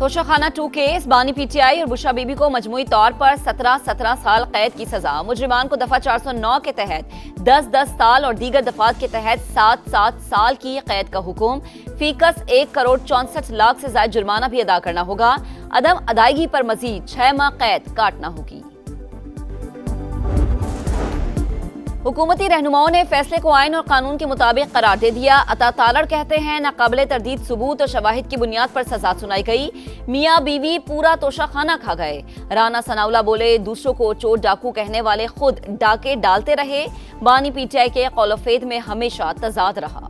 توشخانہ 2 case بانی P T I اور بشرا be be کو مجموعی طور پر 17 سال قید کی سزا. مجرمان کو دفعہ 409 کے تحت 10 سال اور دیگر دفعات کے تحت 7 سال کی قید کا حکم. فی کس 1,64,00,000 سے زائد جرمانہ بھی ادا کرنا ہوگا. عدم ادائیگی پر مزید 6 ماہ قید کاٹنا ہوگی. حکومتی رہنماؤں نے فیصلے کو آئین اور قانون کے مطابق قرار دے دیا. عطا تالڑ کہتے ہیں ناقابل تردید ثبوت اور شواہد کی بنیاد پر سزا سنائی گئی. میاں بیوی پورا توشہ خانہ کھا گئے. رانا ثناءاللہ بولے دوسروں کو چور ڈاکو کہنے والے خود ڈاکے ڈالتے رہے. بانی پی ٹی آئی کے قول و فعل میں ہمیشہ تضاد رہا.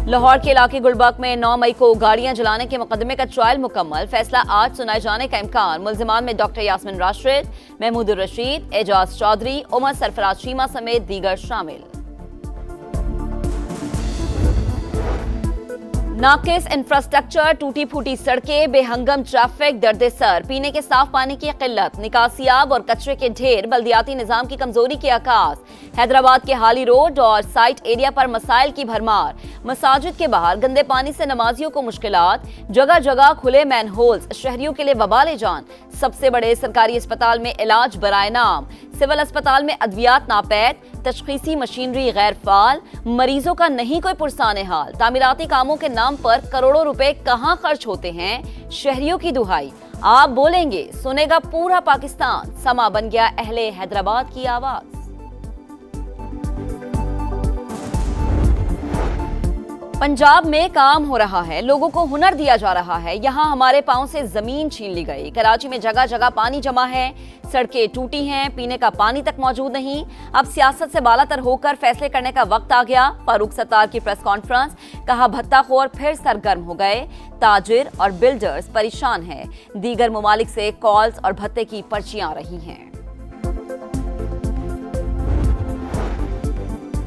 لاہور کے علاقے گلبرگ میں 9 مئی کو گاڑیاں جلانے کے مقدمے کا ٹرائل مکمل. فیصلہ آج سنائے جانے کا امکان. ملزمان میں ڈاکٹر یاسمین راشد، محمود الرشید، اعجاز چودھری، عمر سرفراز شیما سمیت دیگر شامل. ناقص انفراسٹرکچر، ٹوٹی پھوٹی سڑکیں، بے ہنگم ٹریفک، درد سر، پینے کے صاف پانی کی قلت، نکاسی آب اور کچرے کے ڈھیر بلدیاتی نظام کی کمزوری کے عکاس. حیدرآباد کے حالی روڈ اور سائٹ ایریا پر مسائل کی بھرمار. مساجد کے باہر گندے پانی سے نمازیوں کو مشکلات. جگہ جگہ کھلے مین ہولز، شہریوں کے لیے وبال جان. سب سے بڑے سرکاری اسپتال میں علاج برائے نام. سول اسپتال میں ادویات ناپید، تشخیصی مشینری غیر فعال. مریضوں کا نہیں کوئی پرسان حال. تعمیراتی کاموں کے نام پر کروڑوں روپے کہاں خرچ ہوتے ہیں؟ شہریوں کی دہائی. آپ بولیں گے سنے گا پورا پاکستان. سما بن گیا اہل حیدرآباد کی آواز. پنجاب میں کام ہو رہا ہے، لوگوں کو ہنر دیا جا رہا ہے. یہاں ہمارے پاؤں سے زمین چھین لی گئی. کراچی میں جگہ جگہ پانی جمع ہے، سڑکیں ٹوٹی ہیں، پینے کا پانی تک موجود نہیں. اب سیاست سے بالا تر ہو کر فیصلے کرنے کا وقت آ گیا. فاروق ستار کی پریس کانفرنس. کہا بھتہ خور پھر سرگرم ہو گئے. تاجر اور بلڈرز پریشان ہیں. دیگر ممالک سے کالز اور بھتے کی پرچیاں آ رہی ہیں.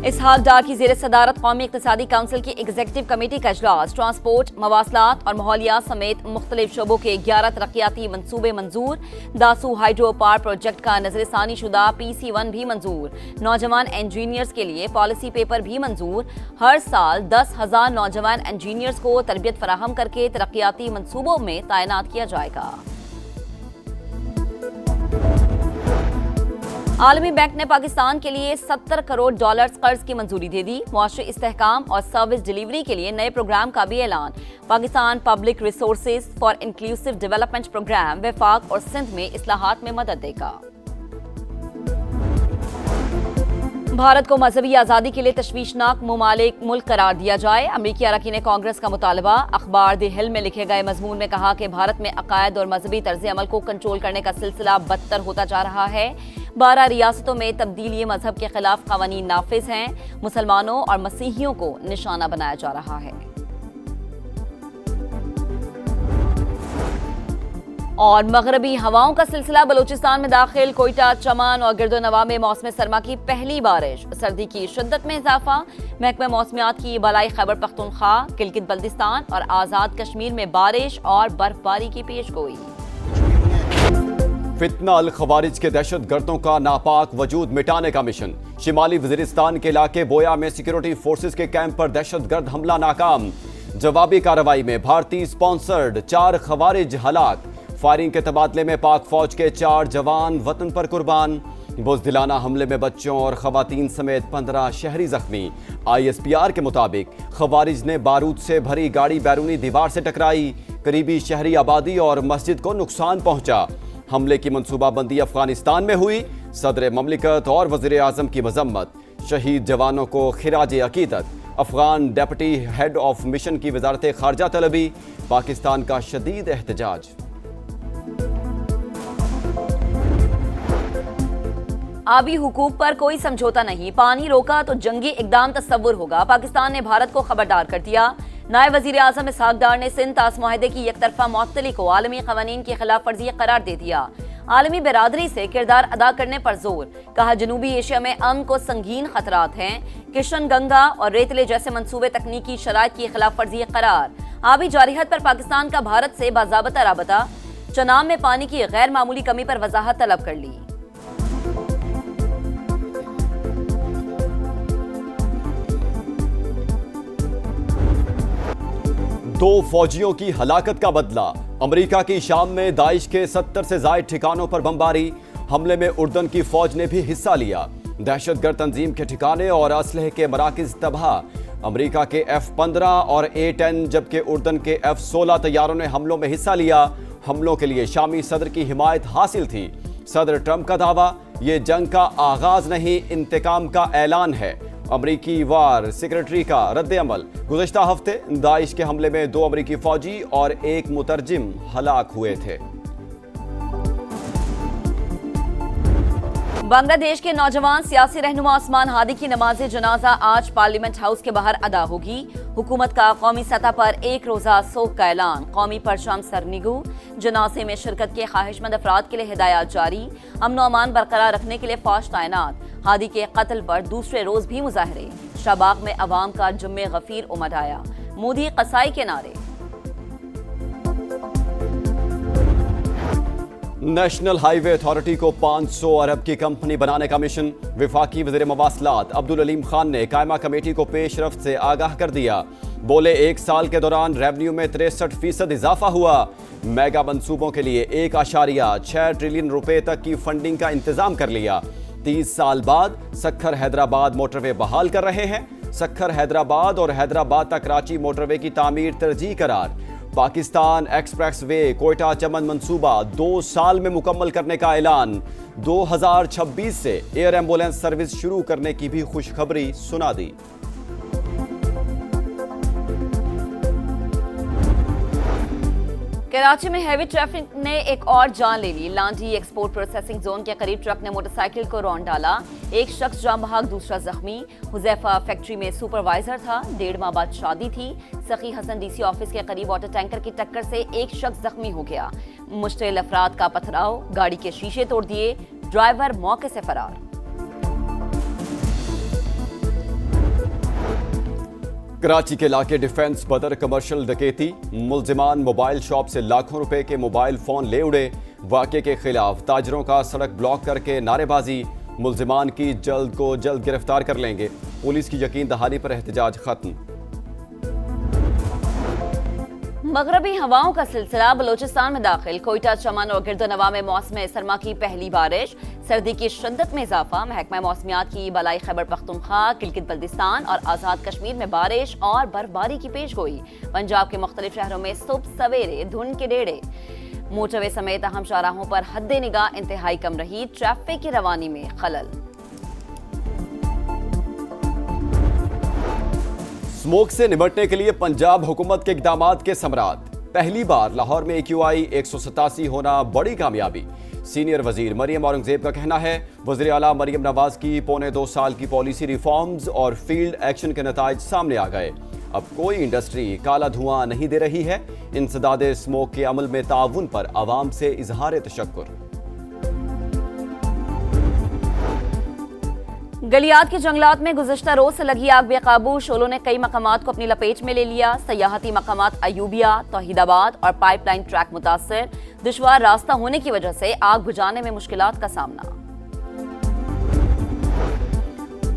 اسحاق ڈار کی زیر صدارت قومی اقتصادی کونسل کی ایگزیکٹو کمیٹی کا اجلاس. ٹرانسپورٹ، مواصلات اور ماحولیات سمیت مختلف شعبوں کے 11 ترقیاتی منصوبے منظور. داسو ہائیڈرو پاور پروجیکٹ کا نظر ثانی شدہ PC1 بھی منظور. نوجوان انجینئرز کے لیے پالیسی پیپر بھی منظور. ہر سال 10,000 نوجوان انجینئرز کو تربیت فراہم کر کے ترقیاتی منصوبوں میں تعینات کیا جائے گا. عالمی بینک نے پاکستان کے لیے $70 کروڑ قرض کی منظوری دے دی. معاشی استحکام اور سروس ڈیلیوری کے لیے نئے پروگرام کا بھی اعلان. Pakistan public resources for inclusive development programme وفاق اور سندھ میں اصلاحات میں مدد دے گا. بھارت کو مذہبی آزادی کے لیے تشویشناک ملک قرار دیا جائے. امریکی اراکین کانگریس کا مطالبہ. اخبار دی ہل میں لکھے گئے مضمون میں کہا کہ بھارت میں عقائد اور مذہبی طرز عمل کو کنٹرول کرنے کا سلسلہ بدتر ہوتا جا رہا ہے. 12 ریاستوں میں تبدیلی مذہب کے خلاف قوانین نافذ ہیں. مسلمانوں اور مسیحیوں کو نشانہ بنایا جا رہا ہے. اور مغربی ہواؤں کا سلسلہ بلوچستان میں داخل. کوئٹہ، چمن اور گرد و نواح میں موسم سرما کی پہلی بارش. سردی کی شدت میں اضافہ. محکمہ موسمیات کی بالائی خیبر پختونخوا، گلگت بلتستان اور آزاد کشمیر میں بارش اور برف باری کی پیش گوئی. فتنہ الخوارج کے دہشت گردوں کا ناپاک وجود مٹانے کا مشن. شمالی وزیرستان کے علاقے بویا میں سیکیورٹی فورسز کے کیمپ پر دہشت گرد حملہ ناکام. جوابی کارروائی میں بھارتی سپانسرڈ 4 خوارج ہلاک. فائرنگ کے تبادلے میں پاک فوج کے 4 جوان وطن پر قربان. بزدلانہ حملے میں بچوں اور خواتین سمیت 15 شہری زخمی. ISPR کے مطابق خوارج نے بارود سے بھری گاڑی بیرونی دیوار سے ٹکرائی. قریبی شہری آبادی اور مسجد کو نقصان پہنچا. حملے کی منصوبہ بندی افغانستان میں ہوئی. صدر مملکت اور وزیر اعظم کی مذمت. شہید جوانوں کو خراج عقیدت. Afghan deputy head of mission کی وزارت خارجہ طلبی. پاکستان کا شدید احتجاج. آبی حقوق پر کوئی سمجھوتا نہیں. پانی روکا تو جنگی اقدام تصور ہوگا. پاکستان نے بھارت کو خبردار کر دیا. نائب وزیر اعظم اسحاق ڈار نے سندھ طاس معاہدے کی یک طرفہ معطلی کو عالمی قوانین کی خلاف ورزی قرار دے دیا. عالمی برادری سے کردار ادا کرنے پر زور. کہا جنوبی ایشیا میں امن کو سنگین خطرات ہیں. کشن گنگا اور ریتلے جیسے منصوبے تکنیکی شرائط کی خلاف ورزی قرار. آبی جارحیت پر پاکستان کا بھارت سے باضابطہ رابطہ. چناب میں پانی کی غیر معمولی کمی پر وضاحت طلب کر لی. दो फौजियों की हलाकत का बदला। अमेरिका की शाम में दाइश के 70 से ज्यादा ठिकानों पर बमबारी। हमले में उर्दन की फौज ने भी हिस्सा लिया। दहशतगर्द तंजीम के ठिकाने और असलहे के मराकिज तबाह। अमेरिका के F-15 और A-10 जबकि उर्दन के F-16 तैयारों ने हमलों में हिस्सा लिया। हमलों के लिए शामी सदर की हिमायत हासिल थी। सदर ट्रंप का दावा, ये जंग का आगाज नहीं, इंतकाम का ऐलान है। अमरीकी वार सेक्रेटरी का रद्द अमल। गुज़श्ता हफ्ते दाइश के हमले में 2 अमरीकी फौजी और 1 मुतरजिम हलाक हुए थे। बांग्लादेश के नौजवान सियासी रहनुमा उस्मान हादी की नमाज जनाजा आज पार्लियामेंट हाउस के बाहर अदा होगी। हुकूमत का कौमी सतह पर एक रोजा सोग का ऐलान। कौमी परचम सरनिगू। जनाजे में शिरकत के ख्वाहिशमंद अफराद के लिए हिदायत जारी। अमन व अमान बरकरार रखने के लिए फौज तैनात। हादी के कत्ल पर दूसरे रोज भी मुजाहरे। शाहबाग में अवाम का जुम्मे गफीर उमड़ आया। मोदी कसाई के नारे। नेशनल हाईवे अथॉरिटी को 500 अरब की कंपनी बनाने का मिशन। विफाकी वज़ीर मवासलात अब्दुल अलीम खान ने कायमा कमेटी को पेशरफ्त से आगाह कर दिया। बोले 1 साल के दौरान रेवेन्यू में 63% इजाफा हुआ। मेगा मंसूबों के लिए 1.6 ट्रिलियन रुपए तक की फंडिंग का इंतजाम कर लिया। 30 साल बाद सक्खर हैदराबाद मोटरवे बहाल कर रहे हैं। सक्खर हैदराबाद और हैदराबाद तक कराची मोटरवे की तामीर तरजीह करार। पाकिस्तान एक्सप्रेस वे कोयटा चमन मंसूबा 2 साल में मुकम्मल करने का ऐलान। 2026 से एयर एम्बुलेंस सर्विस शुरू करने की भी खुशखबरी सुना दी। कराची में हैवी ट्रैफिक ने एक और जान ले ली। लांडी एक्सपोर्ट प्रोसेसिंग जोन के करीब ट्रक ने मोटरसाइकिल को रौंद डाला। एक शख्स जान बहक, दूसरा जख्मी। हुजैफा फैक्ट्री में सुपरवाइजर था। 1.5 माह बाद शादी थी। सखी हसन डीसी ऑफिस के करीब वाटर टैंकर की टक्कर से एक शख्स जख्मी हो गया। मुश्तिल अफराद का पथराव, गाड़ी के शीशे तोड़ दिए। ड्राइवर मौके से फरार। कराची के इलाके डिफेंस बदर कमर्शियल डकैती। मुलजिमान मोबाइल शॉप से लाखों रुपए के मोबाइल फोन ले उड़े। वाक़े के खिलाफ ताजरों का सड़क ब्लॉक करके नारेबाजी। मुलजिमान की जल्द को जल्द गिरफ्तार कर लेंगे। पुलिस की यकीन दहानी पर एहतजाज खत्म। मगरबी हवाओं का सिलसिला बलोचिस्तान में दाखिल। कोयटा, चमन और गिरदोनवा में मौसम सरमा की पहली बारिश। सर्दी की शिद्दत में इजाफा। महकमा मौसमियात की बलाई खैबर पख्तूनख्वा, किलगित बल्दिस्तान और आज़ाद कश्मीर में बारिश और बर्फबारी की पेशगोई। पंजाब के मुख्तलिफ शहरों में सुबह सवेरे धुंध के डेढ़े। मोटरवे समेत अहम शाहराहों पर हद निगाह इंतहाई कम रही। ट्रैफिक की रवानी में खलल। स्मोक से निपटने के लिए पंजाब हुकूमत के इक़दामात के समरात। पहली बार लाहौर में AQI 187 होना बड़ी कामयाबी। सीनियर वजीर मरियम औरंगजेब का कहना है, वज़ीर आला मरियम नवाज की 1.25 साल की पॉलिसी रिफॉर्म्स और फील्ड एक्शन के नताइज सामने आ गए। अब कोई इंडस्ट्री काला धुआं नहीं दे रही है। इंसदादे स्मोक के अमल में ताउन पर आवाम से इजहार तशक्कुर। गलियात के जंगलात में गुज़श्ता रोज से लगी आग बेकाबू। शोलों ने कई मकामात को अपनी लपेट में ले लिया। सयाहती मकामात अयूबिया, तौहीदाबाद और पाइपलाइन ट्रैक मुतासर। दुश्वार रास्ता होने की वजह से आग बुझाने में मुश्किलात का सामना।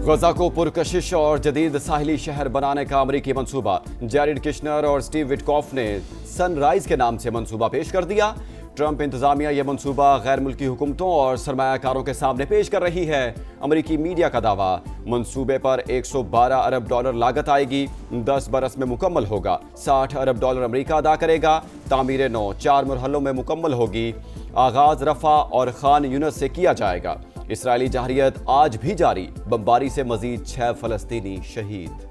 गजा को पुरकशिश और जदीद साहिली शहर बनाने का अमरीकी मंसूबा। जैरेड किशनर और स्टीव विटकॉफ ने सनराइज के नाम से मंसूबा पेश कर दिया। ट्रंप इंतजामिया यह मंसूबा गैर मुल्की हुकूमतों और सरमायाकारों के सामने पेश कर रही है। अमरीकी मीडिया का दावा, मंसूबे पर $112 अरब लागत आएगी। 10 बरस में मुकम्मल होगा। $60 अरब अमरीका अदा करेगा। तामीर नौ 4 मरहलों में मुकम्मल होगी। आगाज रफा और खान यूनिस से किया जाएगा। इसराइली जहरियत आज भी जारी। बमबारी से मजीद 6 फलस्तीनी शहीद।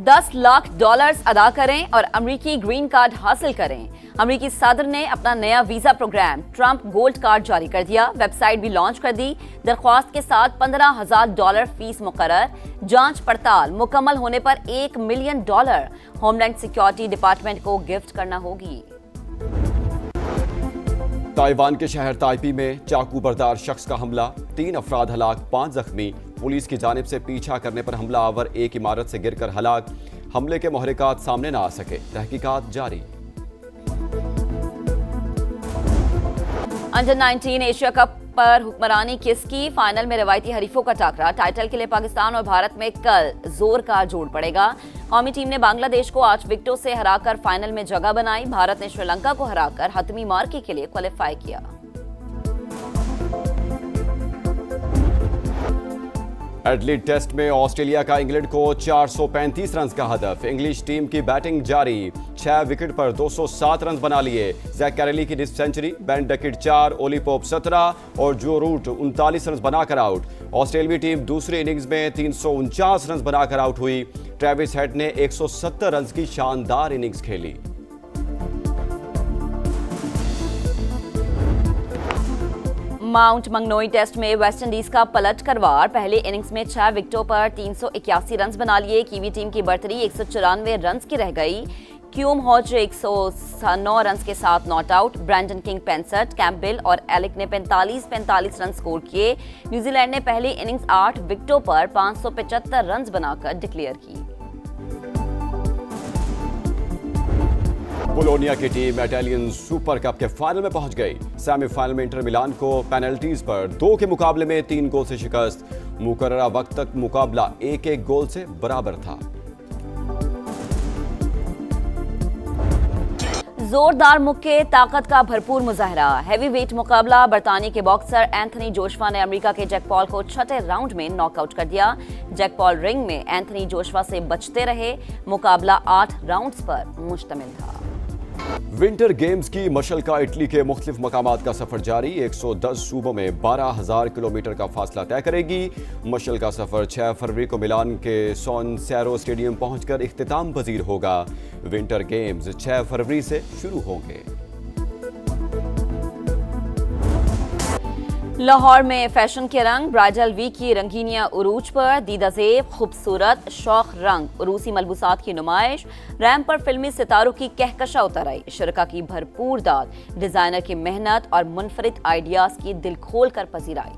$10 लाख अदा करें और अमरीकी ग्रीन कार्ड हासिल करें। अमरीकी सदर ने अपना नया visa programme Trump gold card जारी कर दिया। वेबसाइट भी लॉन्च कर दी। दरख्वास्त के साथ $15,000 फीस मुकर्रर। जांच पड़ताल मुकम्मल होने पर $1 मिलियन होमलैंड सिक्योरिटी डिपार्टमेंट को गिफ्ट करना होगी। ताइवान के शहर ताइपी में चाकू बरदार शख्स का हमला। 3 अफराद हलाक, 5 जख्मी। पुलिस की जानिब से पीछा करने पर हमलावर एक इमारत से गिरकर हलाक। हमले के मुहरिकात सामने न आ सके। तहकीकात जारी। अंडर 19 एशिया कप पर हुक्मरानी किसकी? फाइनल में रवायती हरीफों का टाकरा। टाइटल के लिए पाकिस्तान और भारत में कल जोर का जोड़ पड़ेगा। कौमी टीम ने बांग्लादेश को 8 विकेटों से हराकर फाइनल में जगह बनाई। भारत ने श्रीलंका को हराकर हतमी मार्के के लिए क्वालिफाई किया। एडलेड टेस्ट में ऑस्ट्रेलिया का इंग्लैंड को 435 रन का हदफ। इंग्लिश टीम की बैटिंग जारी, 6 विकेट पर 207 रन बना लिए। जैक कैरली की निस्फ century, Ben Duckett 4, Ollie Pope 17 और जो रूट 39 रन बनाकर आउट। ऑस्ट्रेलियाई टीम दूसरी इनिंग्स में 349 रन बनाकर आउट हुई। ट्रेविस हेड ने 170 रन की शानदार इनिंग्स खेली। माउंट मंगनोई टेस्ट में वेस्टइंडीज का पलट करवार। पहले इनिंग्स में 6 विकेटों पर 381 रन बना लिए। कीवी टीम की बढ़तरी 194 रन की रह गई। क्यूम हॉज 109 रन के साथ not out. Brandon King 65, Campbell और एलिक ने 45 रन स्कोर किए। न्यूजीलैंड ने पहली इनिंग्स 8 विकेटों पर 575 रन बनाकर डिक्लेयर की। बोलोनिया की टीम इटालियन सुपर कप के फाइनल में पहुंच गई। सेमीफाइनल में इंटर मिलान को पेनल्टीज पर 2 के मुकाबले में 3 गोल से शिकस्त। मुकर्ररा वक्त तक मुकाबला 1-1 गोल से बराबर था। जोरदार मुक्के, ताकत का भरपूर मुजाहरा। हैवीवेट मुकाबला। बरतानिया के बॉक्सर एंथनी जोशुआ ने अमेरिका के जैक पॉल को छठे राउंड में नॉकआउट कर दिया। जैक पॉल रिंग में एंथनी जोशुआ से बचते रहे। मुकाबला 8 राउंड्स पर मुश्तमिल था। विंटर गेम्स की मशल्का इटली के मुख्तलिफ मकामात का सफर जारी। 110 सूबों में 12,000 किलोमीटर का फासला तय करेगी। मशल्का सफर 6 फरवरी को मिलान के सॉन सैरो स्टेडियम पहुंचकर इख्तिताम पजीर होगा। विंटर गेम्स 6 फरवरी से शुरू होंगे। लाहौर में फैशन के रंग। ब्राइडल वीक की रंगीनियां उरूज पर। दीदा ज़ेब, खूबसूरत शौक रंग, उरूसी मलबूसात की नुमाइश। रैंप पर फिल्मी सितारों की कहकशा उतर आई। शुरका की भरपूर दाद, डिजाइनर की मेहनत और मुनफरिद आइडियाज की दिल खोल कर पजीराई।